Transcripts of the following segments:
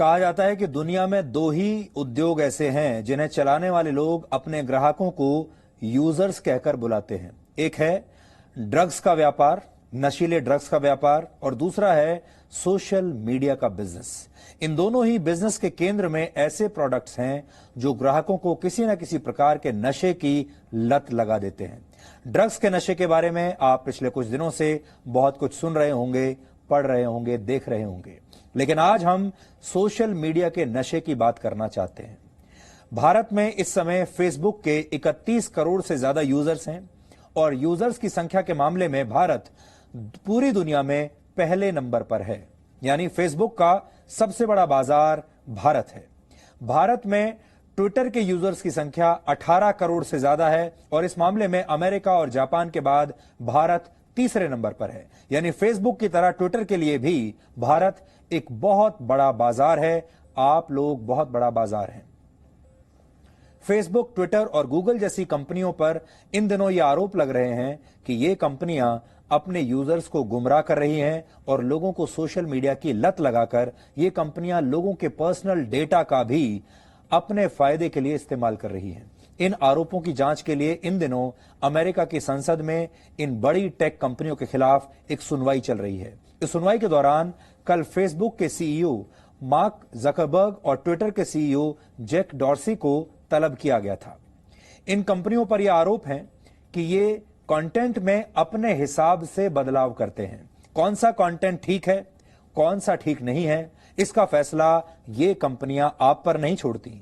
कहा जाता है कि दुनिया में दो ही उद्योग ऐसे हैं जिन्हें चलाने वाले लोग अपने ग्राहकों को यूजर्स कहकर बुलाते हैं। एक है ड्रग्स का व्यापार, नशीले ड्रग्स का व्यापार, और दूसरा है सोशल मीडिया का बिजनेस। इन दोनों ही बिजनेस के केंद्र में ऐसे प्रोडक्ट्स हैं जो ग्राहकों को किसी न किसी प्रकार के नशे की लत लगा देते हैं। ड्रग्स के नशे के बारे में आप पिछले कुछ दिनों से बहुत कुछ सुन रहे होंगे, पढ़ रहे होंगे, देख रहे होंगे, लेकिन आज हम सोशल मीडिया के नशे की बात करना चाहते हैं। भारत में इस समय फेसबुक के 31 करोड़ से ज्यादा यूजर्स हैं और यूजर्स की संख्या के मामले में भारत पूरी दुनिया में पहले नंबर पर है। यानी फेसबुक का सबसे बड़ा बाजार भारत है। भारत में ट्विटर के यूजर्स की संख्या 18 करोड़ से ज्यादा है और इस मामले में अमेरिका और जापान के बाद भारत तीसरे नंबर पर है। यानी फेसबुक की तरह ट्विटर के लिए भी भारत एक बहुत बड़ा बाजार है। आप लोग बहुत बड़ा बाजार हैं। फेसबुक, ट्विटर और गूगल जैसी कंपनियों पर इन दिनों ये आरोप लग रहे हैं कि ये कंपनियां अपने यूजर्स को गुमराह कर रही हैं और लोगों को सोशल मीडिया की लत लगाकर ये कंपनियां लोगों के पर्सनल डेटा का भी अपने फायदे के लिए इस्तेमाल कर रही हैं। इन आरोपों की जांच के लिए इन दिनों अमेरिका की संसद में इन बड़ी टेक कंपनियों के खिलाफ एक सुनवाई चल रही है। इस सुनवाई के दौरान कल फेसबुक के सीईओ मार्क जकरबर्ग और ट्विटर के सीईओ जैक डॉर्सी को तलब किया गया था। इन कंपनियों पर यह आरोप है कि ये कंटेंट में अपने हिसाब से बदलाव करते हैं। कौन सा कंटेंट ठीक है, कौन सा ठीक नहीं है, इसका फैसला ये कंपनियां आप पर नहीं छोड़ती।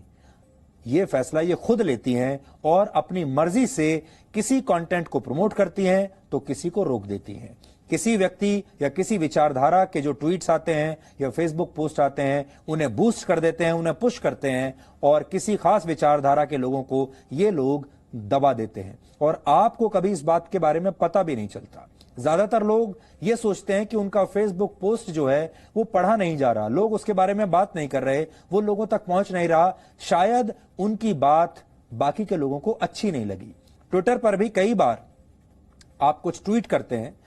ये फैसला ये खुद लेती हैं और अपनी मर्जी से किसी कंटेंट को प्रमोट करती हैं तो किसी को रोक देती हैं। किसी व्यक्ति या किसी विचारधारा के जो ट्वीट्स आते हैं या फेसबुक पोस्ट आते हैं उन्हें बूस्ट कर देते हैं, उन्हें पुश करते हैं और किसी खास विचारधारा के लोगों को ये लोग दबा देते हैं और आपको कभी इस बात के बारे में पता भी नहीं चलता। ज्यादातर लोग ये सोचते हैं कि उनका फेसबुक पोस्ट जो है वो पढ़ा नहीं जा रहा, लोग उसके बारे में बात नहीं कर रहे, वो लोगों तक पहुंच नहीं रहा, शायद उनकी बात बाकी के लोगों को अच्छी नहीं लगी। ट्विटर पर भी कई बार आप कुछ ट्वीट करते हैं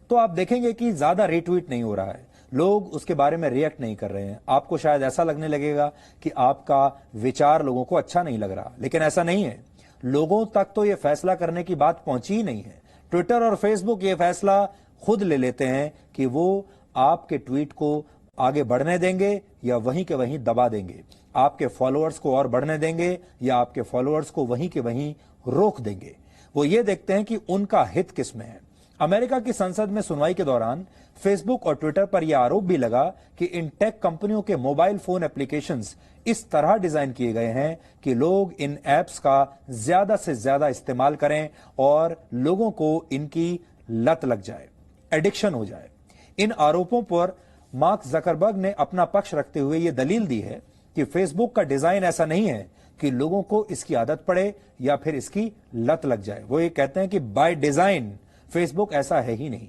तो आप देखेंगे कि ज्यादा रीट्वीट नहीं हो रहा है, लोग उसके बारे में रिएक्ट नहीं कर रहे हैं। आपको शायद ऐसा लगने लगेगा कि आपका विचार लोगों को अच्छा नहीं लग रहा, लेकिन ऐसा नहीं है। लोगों तक तो यह फैसला करने की बात पहुंची ही नहीं है। ट्विटर और फेसबुक ये फैसला खुद ले लेते हैं कि वो आपके ट्वीट को आगे बढ़ने देंगे या वहीं के वहीं दबा देंगे, आपके फॉलोअर्स को और बढ़ने देंगे या आपके फॉलोअर्स को वहीं के वहीं रोक देंगे। वो ये देखते हैं कि उनका हित किसमें है। अमेरिका की संसद में सुनवाई के दौरान फेसबुक और ट्विटर पर यह आरोप भी लगा कि इन टेक कंपनियों के मोबाइल फोन एप्लीकेशंस इस तरह डिजाइन किए गए हैं कि लोग इन एप्स का ज्यादा से ज्यादा इस्तेमाल करें और लोगों को इनकी लत लग जाए, एडिक्शन हो जाए। इन आरोपों पर मार्क जकरबर्ग ने अपना पक्ष रखते हुए यह दलील दी है कि फेसबुक का डिजाइन ऐसा नहीं है कि लोगों को इसकी आदत पड़े या फिर इसकी लत लग जाए। वो ये कहते हैं कि बाय डिजाइन फेसबुक ऐसा है ही नहीं।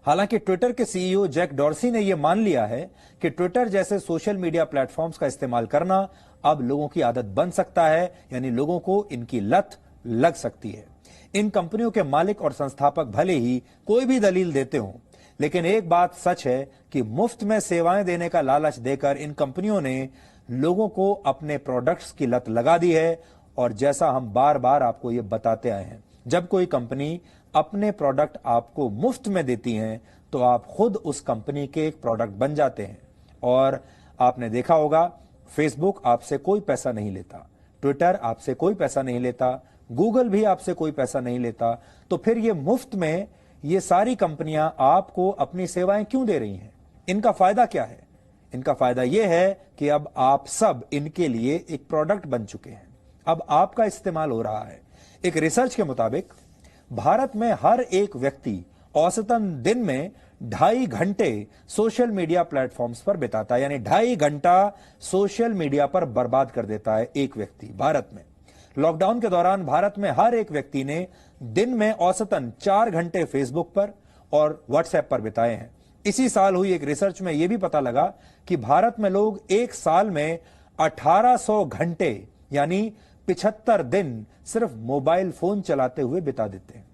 हालांकि ट्विटर के सीईओ जैक डॉर्सी ने यह मान लिया है कि ट्विटर जैसे सोशल मीडिया प्लेटफॉर्म्स का इस्तेमाल करना अब लोगों की आदत बन सकता है, यानी लोगों को इनकी लत लग सकती है। इन कंपनियों के मालिक और संस्थापक भले ही कोई भी दलील देते हों, लेकिन एक बात सच है कि मुफ्त में सेवाएं देने का लालच देकर इन कंपनियों ने लोगों को अपने प्रोडक्ट्स की लत लगा दी है। और जैसा हम बार बार आपको ये बताते आए हैं, जब कोई कंपनी अपने प्रोडक्ट आपको मुफ्त में देती हैं तो आप खुद उस कंपनी के एक प्रोडक्ट बन जाते हैं। और आपने देखा होगा, फेसबुक आपसे कोई पैसा नहीं लेता, ट्विटर आपसे कोई पैसा नहीं लेता, गूगल भी आपसे कोई पैसा नहीं लेता, तो फिर ये मुफ्त में ये सारी कंपनियां आपको अपनी सेवाएं क्यों दे रही हैं? इनका फायदा क्या है? इनका फायदा यह है कि अब आप सब इनके लिए एक प्रोडक्ट बन चुके हैं, अब आपका इस्तेमाल हो रहा है। एक रिसर्च के मुताबिक भारत में हर एक व्यक्ति औसतन दिन में 2.5 घंटे सोशल मीडिया प्लेटफॉर्म्स पर बिताता है, यानी 2.5 घंटा सोशल मीडिया पर बर्बाद कर देता है एक व्यक्ति भारत में। लॉकडाउन के दौरान भारत में हर एक व्यक्ति ने दिन में औसतन 4 घंटे फेसबुक पर और व्हाट्सएप पर बिताए हैं। इसी साल हुई एक रिसर्च में यह भी पता लगा कि भारत में लोग एक साल में 1800 घंटे यानी 75 दिन सिर्फ मोबाइल फोन चलाते हुए बिता देते हैं।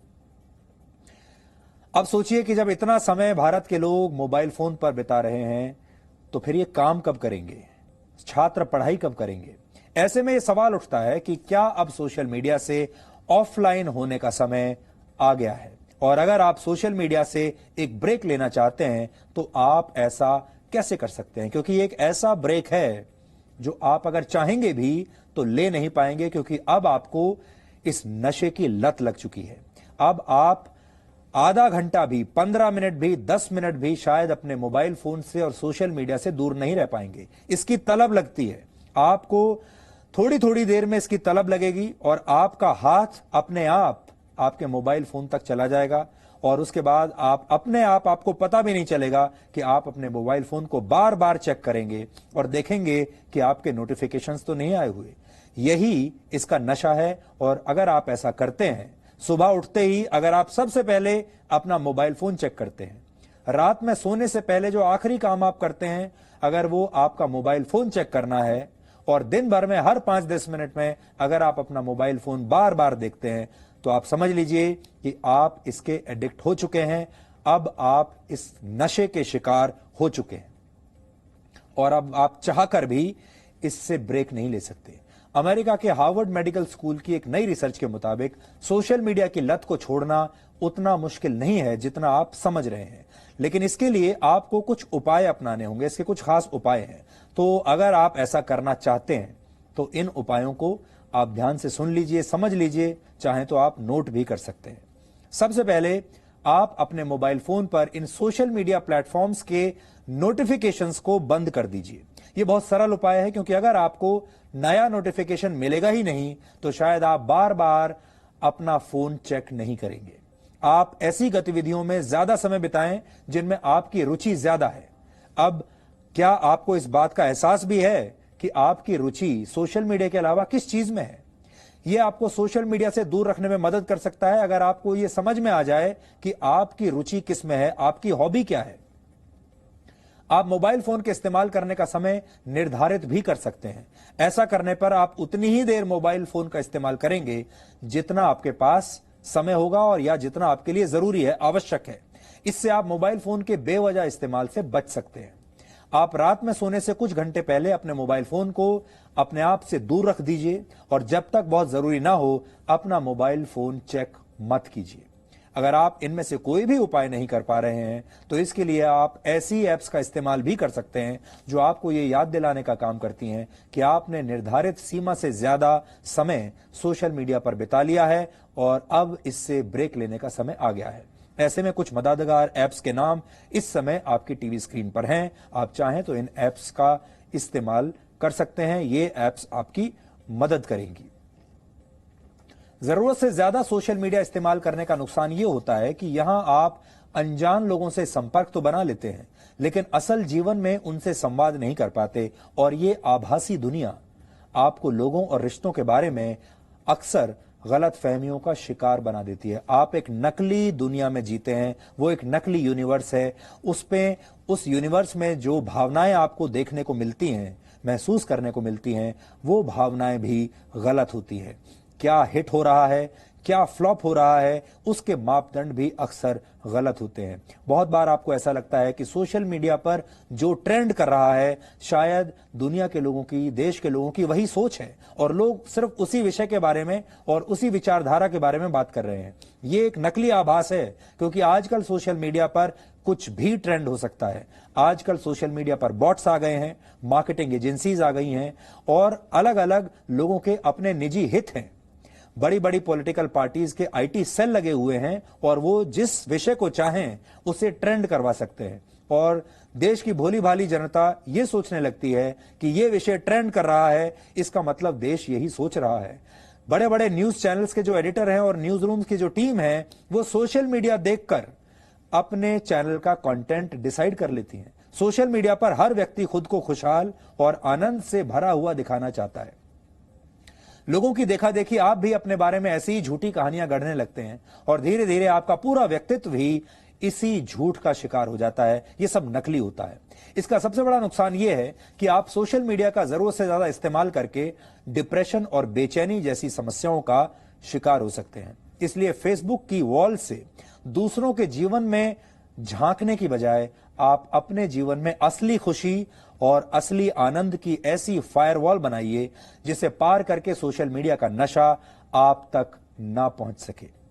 अब सोचिए कि जब इतना समय भारत के लोग मोबाइल फोन पर बिता रहे हैं तो फिर ये काम कब करेंगे, छात्र पढ़ाई कब करेंगे। ऐसे में ये सवाल उठता है कि क्या अब सोशल मीडिया से ऑफलाइन होने का समय आ गया है, और अगर आप सोशल मीडिया से एक ब्रेक लेना चाहते हैं तो आप ऐसा कैसे कर सकते हैं, क्योंकि एक ऐसा ब्रेक है जो आप अगर चाहेंगे भी तो ले नहीं पाएंगे, क्योंकि अब आपको इस नशे की लत लग चुकी है। अब आप आधा घंटा भी, 15 मिनट भी, 10 मिनट भी शायद अपने मोबाइल फोन से और सोशल मीडिया से दूर नहीं रह पाएंगे। इसकी तलब लगती है, आपको थोड़ी थोड़ी देर में इसकी तलब लगेगी और आपका हाथ अपने आप आपके मोबाइल फोन तक चला जाएगा, और उसके बाद आप अपने आप, आपको पता भी नहीं चलेगा कि आप अपने मोबाइल फोन को बार बार चेक करेंगे और देखेंगे कि आपके नोटिफिकेशंस तो नहीं आए हुए। यही इसका नशा है। और अगर आप ऐसा करते हैं, सुबह उठते ही अगर आप सबसे पहले अपना मोबाइल फोन चेक करते हैं, रात में सोने से पहले जो आखिरी काम आप करते हैं अगर वो आपका मोबाइल फोन चेक करना है, और दिन भर में हर 5-10 मिनट में अगर आप अपना मोबाइल फोन बार बार देखते हैं, तो आप समझ लीजिए कि आप इसके एडिक्ट हो चुके हैं। अब आप इस नशे के शिकार हो चुके हैं और अब आप चाहकर भी इससे ब्रेक नहीं ले सकते। अमेरिका के हार्वर्ड मेडिकल स्कूल की एक नई रिसर्च के मुताबिक सोशल मीडिया की लत को छोड़ना उतना मुश्किल नहीं है जितना आप समझ रहे हैं, लेकिन इसके लिए आपको कुछ उपाय अपनाने होंगे। इसके कुछ खास उपाय हैं, तो अगर आप ऐसा करना चाहते हैं तो इन उपायों को आप ध्यान से सुन लीजिए, समझ लीजिए, चाहे तो आप नोट भी कर सकते हैं। सबसे पहले आप अपने मोबाइल फोन पर इन सोशल मीडिया प्लेटफॉर्म्स के नोटिफिकेशंस को बंद कर दीजिए। यह बहुत सरल उपाय है, क्योंकि अगर आपको नया नोटिफिकेशन मिलेगा ही नहीं तो शायद आप बार बार अपना फोन चेक नहीं करेंगे। आप ऐसी गतिविधियों में ज्यादा समय बिताएं जिनमें आपकी रुचि ज्यादा है। अब क्या आपको इस बात का एहसास भी है कि आपकी रुचि सोशल मीडिया के अलावा किस चीज में है? यह आपको सोशल मीडिया से दूर रखने में मदद कर सकता है अगर आपको यह समझ में आ जाए कि आपकी रुचि किस में है, आपकी हॉबी क्या है। आप मोबाइल फोन के इस्तेमाल करने का समय निर्धारित भी कर सकते हैं। ऐसा करने पर आप उतनी ही देर मोबाइल फोन का इस्तेमाल करेंगे जितना आपके पास समय होगा और या जितना आपके लिए जरूरी है, आवश्यक है। इससे आप मोबाइल फोन के बेवजह इस्तेमाल से बच सकते हैं। आप रात में सोने से कुछ घंटे पहले अपने मोबाइल फोन को अपने आप से दूर रख दीजिए और जब तक बहुत जरूरी ना हो अपना मोबाइल फोन चेक मत कीजिए। अगर आप इनमें से कोई भी उपाय नहीं कर पा रहे हैं तो इसके लिए आप ऐसी ऐप्स का इस्तेमाल भी कर सकते हैं जो आपको ये याद दिलाने का काम करती हैं कि आपने निर्धारित सीमा से ज्यादा समय सोशल मीडिया पर बिता लिया है और अब इससे ब्रेक लेने का समय आ गया है। ऐसे में कुछ मददगार ऐप्स के नाम इस समय आपकी टीवी स्क्रीन पर हैं। आप चाहें तो इन ऐप्स का इस्तेमाल कर सकते हैं। ये ऐप्स आपकी मदद करेंगी। जरूरत से ज्यादा सोशल मीडिया इस्तेमाल करने का नुकसान यह होता है कि यहां आप अनजान लोगों से संपर्क तो बना लेते हैं लेकिन असल जीवन में उनसे संवाद नहीं कर पाते, और ये आभासी दुनिया आपको लोगों और रिश्तों के बारे में अक्सर गलत फहमियों का शिकार बना देती है। आप एक नकली दुनिया में जीते हैं, वो एक नकली यूनिवर्स है। उस यूनिवर्स में जो भावनाएं आपको देखने को मिलती हैं, महसूस करने को मिलती हैं, वो भावनाएं भी गलत होती हैं। क्या हिट हो रहा है, क्या फ्लॉप हो रहा है, उसके मापदंड भी अक्सर गलत होते हैं। बहुत बार आपको ऐसा लगता है कि सोशल मीडिया पर जो ट्रेंड कर रहा है शायद दुनिया के लोगों की, देश के लोगों की वही सोच है और लोग सिर्फ उसी विषय के बारे में और उसी विचारधारा के बारे में बात कर रहे हैं। ये एक नकली आभास है, क्योंकि आजकल सोशल मीडिया पर कुछ भी ट्रेंड हो सकता है। आजकल सोशल मीडिया पर बॉट्स आ गए हैं, मार्केटिंग एजेंसीज आ गई हैं और अलग अलग लोगों के अपने निजी हित हैं। बड़ी बड़ी पॉलिटिकल पार्टीज के आईटी सेल लगे हुए हैं और वो जिस विषय को चाहें उसे ट्रेंड करवा सकते हैं, और देश की भोली भाली जनता ये सोचने लगती है कि ये विषय ट्रेंड कर रहा है, इसका मतलब देश यही सोच रहा है। बड़े बड़े न्यूज चैनल्स के जो एडिटर हैं और न्यूज रूम्स की जो टीम है वो सोशल मीडिया देखकर अपने चैनल का कंटेंट डिसाइड कर लेती हैं। सोशल मीडिया पर हर व्यक्ति खुद को खुशहाल और आनंद से भरा हुआ दिखाना चाहता है। लोगों की देखा देखी आप भी अपने बारे में ऐसी ही झूठी कहानियां गढ़ने लगते हैं और धीरे धीरे आपका पूरा व्यक्तित्व भी इसी झूठ का शिकार हो जाता है। यह सब नकली होता है। इसका सबसे बड़ा नुकसान यह है कि आप सोशल मीडिया का जरूरत से ज्यादा इस्तेमाल करके डिप्रेशन और बेचैनी जैसी समस्याओं का शिकार हो सकते हैं। इसलिए फेसबुक की वॉल से दूसरों के जीवन में झांकने की बजाय आप अपने जीवन में असली खुशी और असली आनंद की ऐसी फायरवॉल बनाइए जिसे पार करके सोशल मीडिया का नशा आप तक ना पहुंच सके।